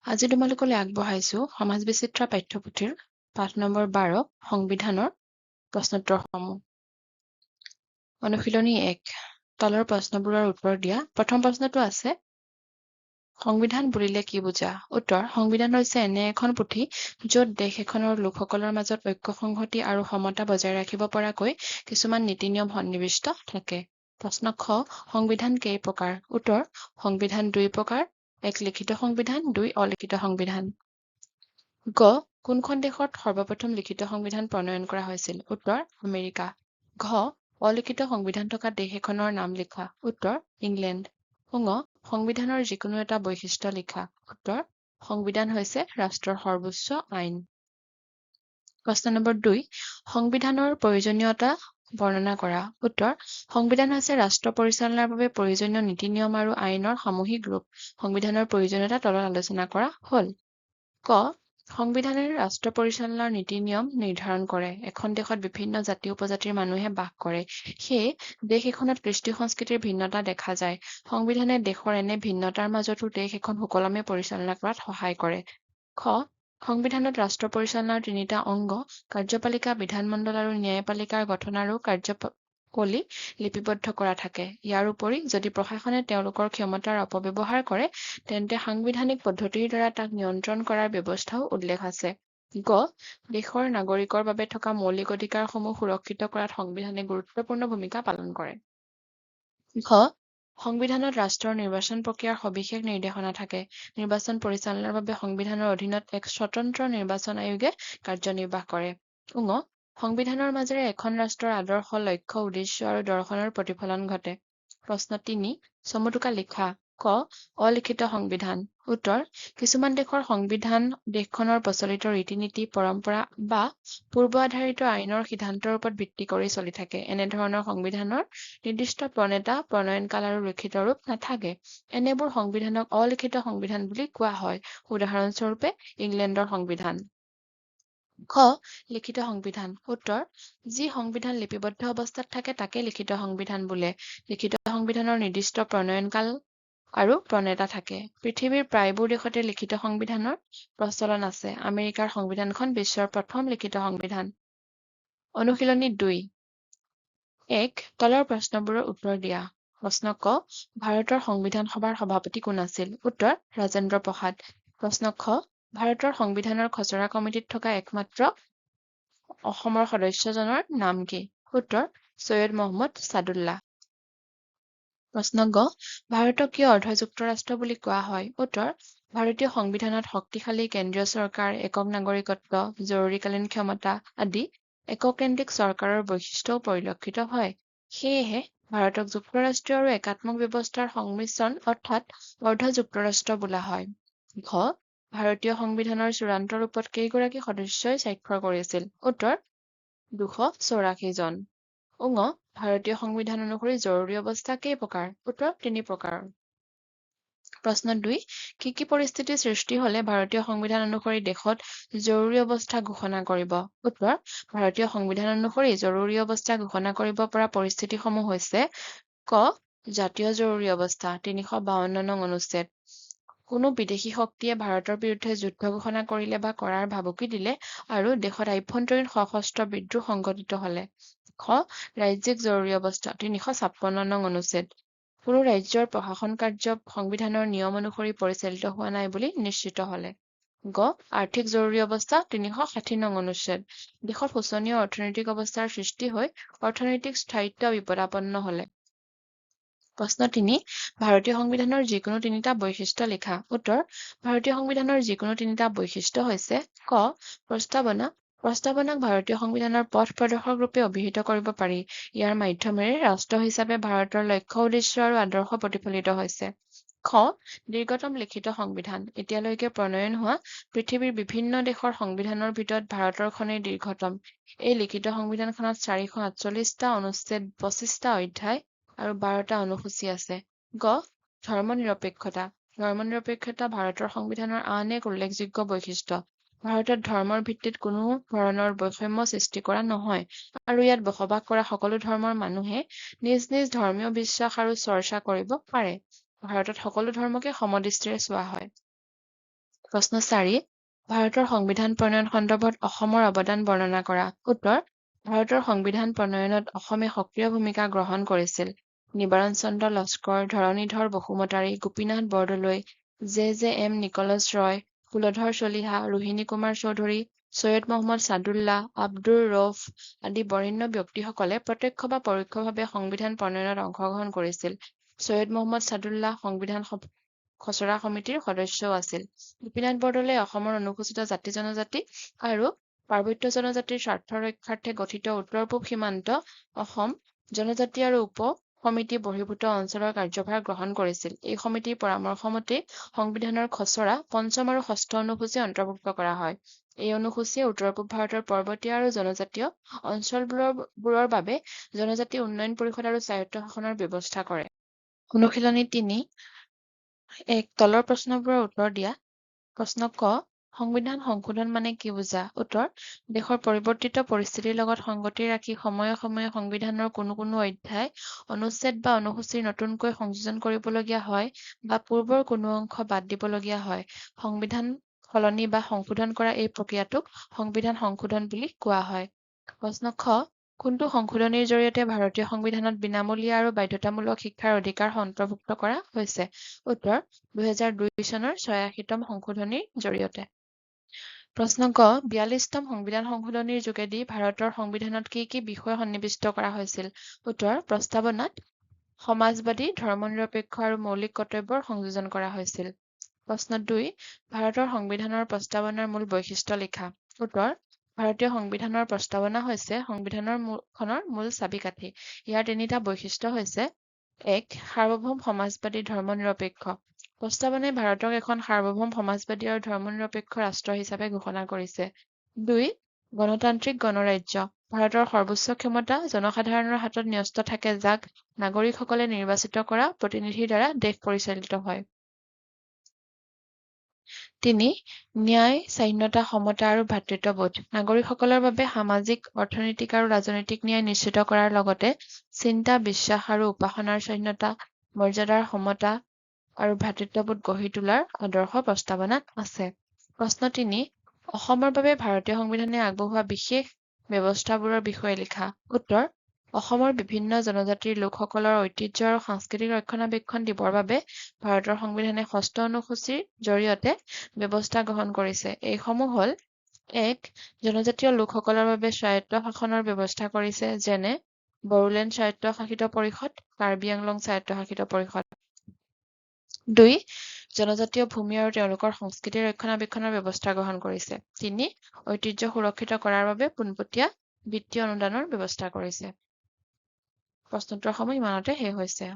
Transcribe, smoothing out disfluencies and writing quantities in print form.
আজি তোমালোকলৈ আগবঢ়াইছো সমাজ বিচিত্ৰা পাঠ্যপুথিৰ পাঠ নম্বৰ 12 সংবিধানৰ প্ৰশ্নোত্তৰসমূহ। অনুশীলনী 1 তলৰ প্ৰশ্নবোৰৰ উত্তৰ দিয়া। প্ৰথম প্ৰশ্নটো আছে সংবিধান বুলিলে কি বুজা? উত্তৰ সংবিধান হৈছে এনে এখন পুথি য'ত দেশ এখনৰ লোকসকলৰ মাজত ঐক্য সংহতি আৰু সমতা বজাই ৰাখিব পৰাকৈ কিছুমান নীতি নিয়ম সন্নিৱিষ্ট থাকে। প্ৰশ্ন খ সংবিধান কেই প্ৰকাৰ? উত্তৰ সংবিধান 2 প্ৰকাৰ, 1 লিখিত সংবিধান, 2 অলিখিত সংবিধান। গ কোনখন দেশত সৰ্বপ্ৰথম লিখিত সংবিধান প্ৰণয়ন কৰা হৈছিল? উত্তৰ আমেৰিকা। ঘ অলিখিত সংবিধান থকা দেশ এখনৰ নাম লিখা। উত্তৰ ইংলেণ্ড। ঙ সংবিধানৰ যিকোনো এটা বৈশিষ্ট্য লিখা। উত্তৰ সংবিধান হৈছে ৰাষ্ট্ৰৰ সৰ্বোচ্চ আইন। প্ৰশ্ন নম্বৰ 2 সংবিধানৰ প্ৰয়োজনীয়তা বৰ্ণনা কৰা। উত্তৰ সংবিধান হৈছে ৰাষ্ট্ৰ পৰিচালনাৰ বাবে প্ৰয়োজনীয় নীতি নিয়ম আৰু আইনৰ সামূহিক ৰূপ। সংবিধানৰ প্ৰয়োজনীয়তা তলত আলোচনা কৰা হল। ক সংবিধানে ৰাষ্ট্ৰ পৰিচালনাৰ নীতি নিয়ম নিৰ্ধাৰণ কৰে। এখন দেশত বিভিন্ন জাতি উপজাতিৰ মানুহে বাস কৰে, সেয়ে দেশ এখনত কৃষ্টি সংস্কৃতিৰ ভিন্নতা দেখা যায়। সংবিধানে দেশৰ এনে ভিন্নতাৰ মাজতো দেশ এখন সুকলমে পৰিচালনা কৰাত সহায় কৰে। খ সংবিধানত ৰাষ্ট্ৰ পৰিচালনাৰ 3টা অংগ কাৰ্যপালিকা, বিধানমণ্ডল আৰু ন্যায়পালিকাৰ গঠন আৰু কাৰ্যকলী লিপিবদ্ধ কৰা থাকে। ইয়াৰ উপৰি যদি প্ৰশাসনে তেওঁলোকৰ ক্ষমতাৰ অপব্যৱহাৰ কৰে তেন্তে সাংবিধানিক পদ্ধতিৰ দ্বাৰা তাক নিয়ন্ত্ৰণ কৰাৰ ব্যৱস্থাও উল্লেখ আছে। গ দেশৰ নাগৰিকৰ বাবে থকা মৌলিক অধিকাৰসমূহ সুৰক্ষিত কৰাত সংবিধানে গুৰুত্বপূৰ্ণ ভূমিকা পালন কৰে। ঘ সংবিধানত ৰাষ্ট্ৰৰ নিৰ্বাচন প্ৰক্ৰিয়াৰ সবিশেষ নিৰ্দেশনা থাকে। নিৰ্বাচন পৰিচালনাৰ বাবে সংবিধানৰ অধীনত এক স্বতন্ত্ৰ নিৰ্বাচন আয়োগে কাৰ্যনিৰ্বাহ কৰে। ঙ সংবিধানৰ মাজেৰে এখন ৰাষ্ট্ৰৰ আদৰ্শ, লক্ষ্য, উদ্দেশ্য আৰু দৰ্শনৰ প্ৰতিফলন ঘটে। প্ৰশ্ন 3 চমুটোকা লিখা। ক অলিখিত সংবিধান। উত্তৰ কিছুমান দেশৰ সংবিধান দেশখনৰ প্ৰচলিত ৰীতি-নীতি, পৰম্পৰা বা পূৰ্ব আধাৰিত আইনৰ সিদ্ধান্তৰ ওপৰত ভিত্তি কৰি চলি থাকে। এনেধৰণৰ সংবিধানৰ নিৰ্দিষ্ট প্ৰণেতা, প্ৰণয়নকাল আৰু লিখিত ৰূপ নাথাকে। এনেবোৰ সংবিধানক অলিখিত সংবিধান বুলি কোৱা হয়। উদাহৰণস্বৰূপে ইংলেণ্ডৰ সংবিধান। খ লিখিত সংবিধান। উত্তৰ যি সংবিধান লিপিবদ্ধ অৱস্থাত থাকে তাকে লিখিত সংবিধান বোলে। লিখিত সংবিধানৰ নিৰ্দিষ্ট প্ৰণয়নকাল আৰু প্ৰণেতা থাকে। পৃথিৱীৰ প্ৰায়বোৰ দেশতে লিখিত সংবিধানৰ প্ৰচলন আছে। আমেৰিকাৰ সংবিধানখন বিশ্বৰ প্ৰথম লিখিত সংবিধান। অনুশীলনী 2 1 তলৰ প্ৰশ্নবোৰৰ উত্তৰ দিয়া। প্ৰশ্ন ক ভাৰতৰ সংবিধান সভাৰ সভাপতি কোন আছিল? উত্তৰ ৰাজেন্দ্ৰ প্ৰসাদ। প্ৰশ্ন খ ভাৰতৰ সংবিধানৰ খচৰা কমিটিত থকা একমাত্ৰ অসমৰ সদস্যজনৰ নাম কি? উত্তৰ সৈয়দ মহম্মদ ছাদুল্লাহ। প্ৰশ্ন গ ভাৰতক কিয় অৰ্ধ যুক্তৰাষ্ট্ৰ বুলি কোৱা হয়? উত্তৰ ভাৰতীয় সংবিধানত শক্তিশালী কেন্দ্ৰীয় চৰকাৰ, একক নাগৰিকত্ব, জৰুৰীকালীন ক্ষমতা আদি এককেন্দ্ৰিক চৰকাৰৰ বৈশিষ্ট্যও পৰিলক্ষিত হয়। সেয়েহে ভাৰতক যুক্তৰাষ্ট্ৰীয় আৰু একাত্মক ব্যৱস্থাৰ সংমিশ্ৰণ অৰ্থাৎ অৰ্ধ যুক্তৰাষ্ট্ৰ বোলা হয়। ঘ ভাৰতীয় সংবিধানৰ চূড়ান্ত ৰূপত কেইগৰাকী সদস্যই স্বাক্ষৰ কৰিছিল? উত্তৰ 284 জন। ঙ ভাৰতীয় সংবিধান অনুসৰি জৰুৰী অৱস্থা কেই প্ৰকাৰ? উত্তৰ 3 প্ৰকাৰৰ। প্ৰশ্ন 2 কি পৰিস্থিতিৰ সৃষ্টি হলে ভাৰতীয় সংবিধান অনুসৰি দেশত জৰুৰী অৱস্থা ঘোষণা কৰিব? উত্তৰ ভাৰতীয় সংবিধান অনুসৰি জৰুৰী অৱস্থা ঘোষণা কৰিব পৰা পৰিস্থিতিসমূহ হৈছে ক জাতীয় জৰুৰী অৱস্থা 352 নং অনুচ্ছেদ। কোনো বিদেশী শক্তিয়ে ভাৰতৰ বিৰুদ্ধে যুদ্ধ ঘোষণা কৰিলে বা কৰাৰ ভাবুকি দিলে আৰু দেশত আভ্যন্তৰীণ সশস্ত্ৰ বিদ্ৰোহ সংঘটিত হলে। খ ৰাজ্যিক জৰুৰী অৱস্থা 356 নং অনুচ্ছেদ। কোনো ৰাজ্যৰ প্ৰশাসন কাৰ্য সংবিধানৰ নিয়ম অনুসৰি পৰিচালিত হোৱা নাই বুলি নিশ্চিত হলে। গ আৰ্থিক জৰুৰী অৱস্থা 360 নং অনুচ্ছেদ। দেশত শোচনীয় অৰ্থনৈতিক অৱস্থাৰ সৃষ্টি হৈ অৰ্থনৈতিক স্থায়িত্ব বিপদাপন্ন হলে। প্ৰশ্ন 3 ভাৰতীয় সংবিধানৰ যিকোনো 3টা বৈশিষ্ট্য লিখা। উত্তৰ ভাৰতীয় সংবিধানৰ যিকোনো 3টা বৈশিষ্ট্য হৈছে ক প্ৰস্তাৱনা। প্ৰস্তাৱনাক ভাৰতীয় সংবিধানৰ পথ প্ৰদৰ্শক ৰূপে অভিহিত কৰিব পাৰি। ইয়াৰ মাধ্যমেৰে ৰাষ্ট্ৰ হিচাপে ভাৰতৰ লক্ষ্য, উদ্দেশ্য আৰু আদৰ্শ প্ৰতিফলিত হৈছে। খ দীৰ্ঘতম লিখিত সংবিধান। এতিয়ালৈকে প্ৰণয়ন হোৱা পৃথিৱীৰ বিভিন্ন দেশৰ সংবিধানৰ ভিতৰত ভাৰতৰখনেই দীৰ্ঘতম। এই লিখিত সংবিধানখনত 448টা অনুচ্ছেদ, 25টা অধ্যায় আৰু 12টা অনুসূচী আছে। গ ধৰ্মনিৰপেক্ষতা। ধৰ্মনিৰপেক্ষতা ভাৰতৰ সংবিধানৰ আন এক উল্লেখযোগ্য বৈশিষ্ট্য। ভাৰতত ধৰ্মৰ ভিত্তিত কোনো ধৰণৰ বৈষম্য সৃষ্টি কৰা নহয় আৰু ইয়াত বসবাস কৰা সকলো ধৰ্মৰ মানুহে নিজ নিজ ধৰ্মীয় বিশ্বাস আৰু চৰ্চা কৰিব পাৰে। ভাৰতত সকলো ধৰ্মকে সমদৃষ্টিৰে চোৱা হয়। প্ৰশ্ন 4, ভাৰতৰ সংবিধান প্ৰণয়ন সন্দৰ্ভত অসমৰ অৱদান বৰ্ণনা কৰা। উত্তৰ, ভাৰতৰ সংবিধান প্ৰণয়নত অসমে সক্ৰিয় ভূমিকা গ্ৰহণ কৰিছিল। নিবাৰণ চন্দ্ৰ লস্কৰ, ধৰণীধৰ বসুমতাৰী, গোপীনাথ বৰদলৈ, জে.এম. নিকলছ ৰয়, কুলধৰ চলিহা, ৰোহিণী কুমাৰ চৌধুৰী, সৈয়দ মহম্মদ ছাদুল্লাহ, আব্দুৰ ৰৌফ আদি বৰেণ্য ব্যক্তিসকলে প্ৰত্যক্ষ বা পৰোক্ষভাৱে সংবিধান প্ৰণয়নত অংশগ্ৰহণ কৰিছিল। সৈয়দ মহম্মদ ছাদুল্লাহ সংবিধান খচৰা সমিতিৰ সদস্যও আছিল। গোপীনাথ বৰদলৈ অসমৰ অনুসূচিত জাতি-জনজাতি আৰু পাৰ্বত্য জনজাতিৰ স্বাৰ্থ ৰক্ষাৰ্থে গঠিত উত্তৰ-পূব সীমান্ত অসম জনজাতি আৰু উপ সমিতি বহিৰ্ভূত অঞ্চলৰ কাৰ্যভাৰ গ্ৰহণ কৰিছিল। এই সমিতিৰ পৰামৰ্শ মতে সংবিধানৰ খচৰা পঞ্চম আৰু ষষ্ঠ অনুসূচী অন্তৰ্ভুক্ত কৰা হয়। এই অনুসূচীয়ে উত্তৰ-পূব ভাৰতৰ পৰ্বতীয় আৰু জনজাতীয় অঞ্চলবোৰৰ বাবে জনজাতি উন্নয়ন পৰিষদ আৰু স্বায়ত্ত শাসনৰ ব্যৱস্থা কৰে। অনুশীলনী 3, 1 তলৰ প্ৰশ্নবোৰৰ উত্তৰ দিয়া। প্ৰশ্ন ক, সংবিধান সংশোধন মানে কি বুজা? উত্তৰ, দেশৰ পৰিৱৰ্তিত পৰিস্থিতিৰ লগত সংগতি ৰাখি সময়ে সময়ে সংবিধানৰ কোনো কোনো অধ্যায়, অনুচ্ছেদ বা অনুসূচীৰ নতুনকৈ সংযোজন কৰিবলগীয়া হয় বা পূৰ্বৰ কোনো অংশ বাদ দিবলগীয়া হয়। সংবিধান সলনি বা সংশোধন কৰা এই প্ৰক্ৰিয়াটোক সংবিধান সংশোধন বুলি কোৱা হয়। প্ৰশ্ন খ, কোনটো সংশোধনীৰ জৰিয়তে ভাৰতীয় সংবিধানত বিনামূলীয়া আৰু বাধ্যতামূলক শিক্ষাৰ অধিকাৰ অন্তৰ্ভুক্ত কৰা হৈছে? উত্তৰ, 2002 চনৰ 86তম সংশোধনীৰ জৰিয়তে। প্ৰশ্ন গ, 42তম সংবিধান সংশোধনীৰ যোগেদি ভাৰতৰ সংবিধানত কি কি বিষয় সন্নিৱিষ্ট কৰা হৈছিল? উত্তৰ, প্ৰস্তাৱনাত সমাজবাদী, ধৰ্মনিৰপেক্ষ আৰু মৌলিক কৰ্তব্যৰ সংযোজন কৰা হৈছিল। প্ৰশ্ন 2, ভাৰতৰ সংবিধানৰ প্ৰস্তাৱনাৰ মূল বৈশিষ্ট্য লিখা। উত্তৰ, ভাৰতীয় সংবিধানৰ প্ৰস্তাৱনা হৈছে সংবিধানখনৰ মূল চাবিকাঠি। ইয়াৰ 3টা বৈশিষ্ট্য হৈছে: 1, সাৰ্বভৌম সমাজবাদী ধৰ্মনিৰপেক্ষ। প্ৰস্তাৱনাই ভাৰতক এখন সাৰ্বভৌম সমাজবাদী আৰু ধৰ্মনিৰপেক্ষ ৰাষ্ট্ৰ হিচাপে ঘোষণা কৰিছে। 2, গণতান্ত্ৰিক গণৰাজ্য। ভাৰতৰ সৰ্বোচ্চ ক্ষমতা জনসাধাৰণৰ হাতত ন্যস্ত থাকে, যাক নাগৰিকসকলে নিৰ্বাচিত কৰা প্ৰতিনিধিৰ দ্বাৰা দেশ পৰিচালিত হয়। 3, ন্যায়, স্বাধীনতা, সমতা আৰু ভাতৃত্ববোধ। নাগৰিকসকলৰ বাবে সামাজিক, অৰ্থনৈতিক আৰু ৰাজনৈতিক ন্যায় নিশ্চিত কৰাৰ লগতে চিন্তা, বিশ্বাস আৰু উপাসনাৰ স্বাধীনতা, মৰ্যাদাৰ সমতা আৰু ভাতৃত্ববোধ গঢ়ি তোলাৰ আদৰ্শ প্ৰস্তাৱনাত আছে। প্ৰশ্ন 3, অসমৰ বাবে ভাৰতীয় সংবিধানে আগবঢ়োৱা বিশেষ ব্যৱস্থাবোৰৰ বিষয়ে লিখা। উত্তৰ, অসমৰ বিভিন্ন জনজাতিৰ লোকসকলৰ ঐতিহ্য আৰু সাংস্কৃতিক ৰক্ষণাবেক্ষণ দিবৰ বাবে ভাৰতৰ সংবিধানে 6ষ্ঠ অনুসূচীৰ জৰিয়তে ব্যৱস্থা গ্ৰহণ কৰিছে। এইসমূহ হ'ল: 1, জনজাতীয় লোকসকলৰ বাবে স্বায়ত্ত শাসনৰ ব্যৱস্থা কৰিছে, যেনে বড়োলেণ্ড স্বায়ত্তশাসিত পৰিষদ, কাৰ্বি আংলং স্বায়ত্তশাসিত পৰিষদ। 2, জনজাতীয় ভূমি আৰু তেওঁলোকৰ সংস্কৃতি ৰক্ষণাবেক্ষণৰ ব্যৱস্থা গ্ৰহণ কৰিছে। 3, ঐতিহ্য সুৰক্ষিত কৰাৰ বাবে পোনপটীয়া বিত্তীয় অনুদানৰ ব্যৱস্থা কৰিছে। প্ৰশ্নোত্তৰসমূহ ইমানতে শেষ হৈছে।